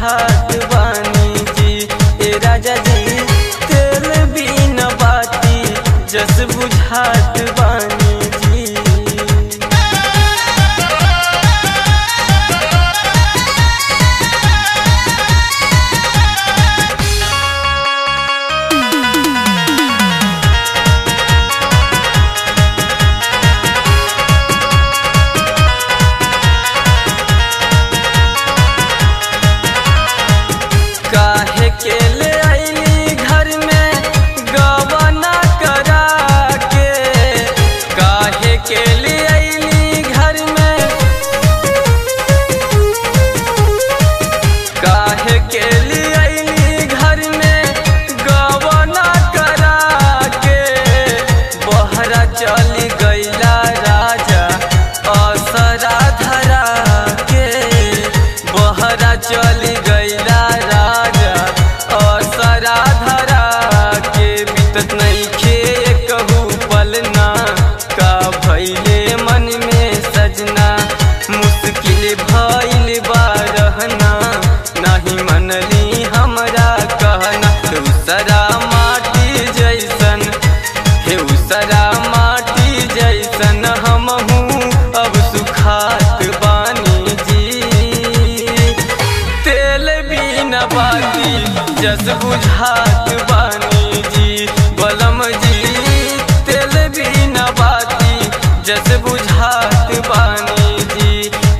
बुझात बानी जी। ए राजा जी तेल बिना बाती जस बुझात बानी जी। काहे के ले आईली घर में गवना करा के, काहे के ले आईली घर में, काहे के ले आईली घर में गवना करा के। बहरा चली गईला राजा असरा धरा के, बहरा चली गईला बीतत नहीं खे कहू पलना। का भइले मन में सजना मुश्किल भइल बा रहना। नहीं मनली हमरा कहना उसरा माटी जैसन, हे उसरा माटी जैसन हमहू अब सुखात बानी जी। तेल बिना बाती जस बुझात बानी जी। बलम जी तेल बिना बाती जस बुझात बानी जी।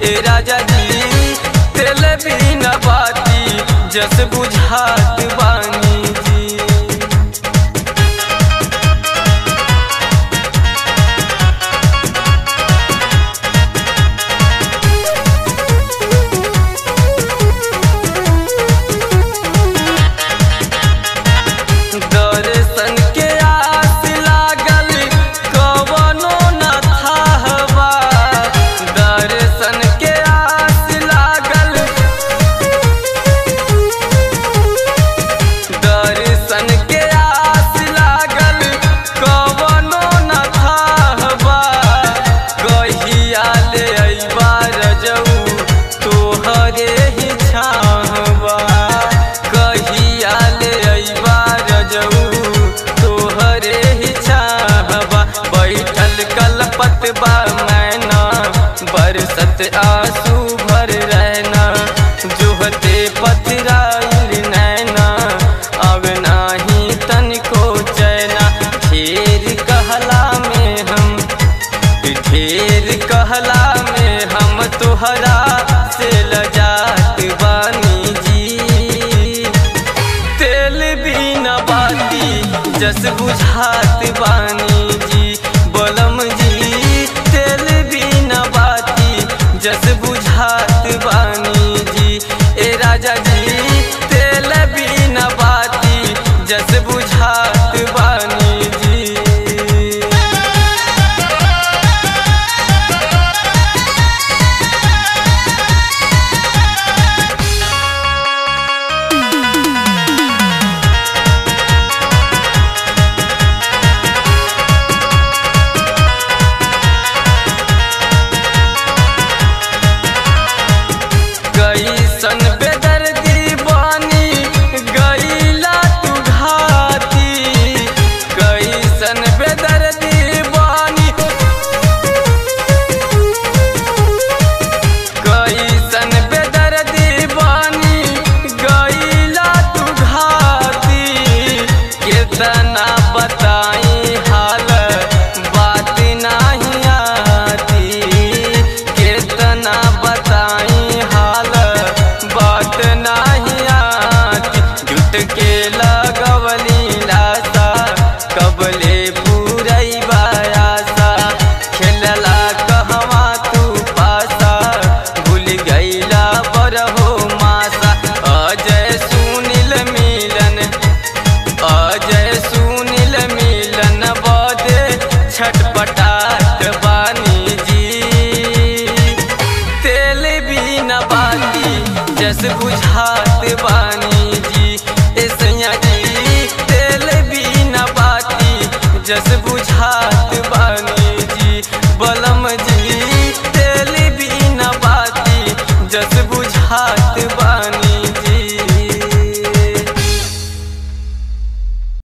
ए राजा जी तेल बिना बाती जस बुझात बानी जी। दर्शन के आस लागल कवनो न थाहबा, दर्शन के आस लागल, दर्शन के आस लागल कवनो न थाहबा। कहिया ले अइबा रजऊ तोहरे ही छाहबा, कहिया ले अइबा तोहरे ही चाहबा। बैठल कलपत बा मैना बरसत आंसू भर रहना। जोहते पथराइल नैना अब नाही तनिको चैना। ढेर कहला में हम, ढेर कहला में हम तोहरा से लजात बानी जी। तेल बिना बाती जस बुझात बानी जी। बलम जी तेल बिना बाती जस बुझात बानी जी। ए राजा जी तेल बिना बाती जस बुझात बानी जी। कैसन बेदर्दी बानी गईला तू घाती, कैसन बेदर्दी बानी, कैसन बेदर्दी बानी गईला तू घाती। कितना बताई हाल बात नहीं आती, कितना बताई हाल बात नहीं आती। जुट के लगवली लासा कबले पूरई बायासा। खेलला कहवा तू पासा भूल गईला बरहो मासा। अजय सुनील मिलन, अजय सुनील मिलन बदे छटपटात बानी जी। तेल बिना बाती जस बुझात बानी जी। ए सैया जी तेल बिना बाती जस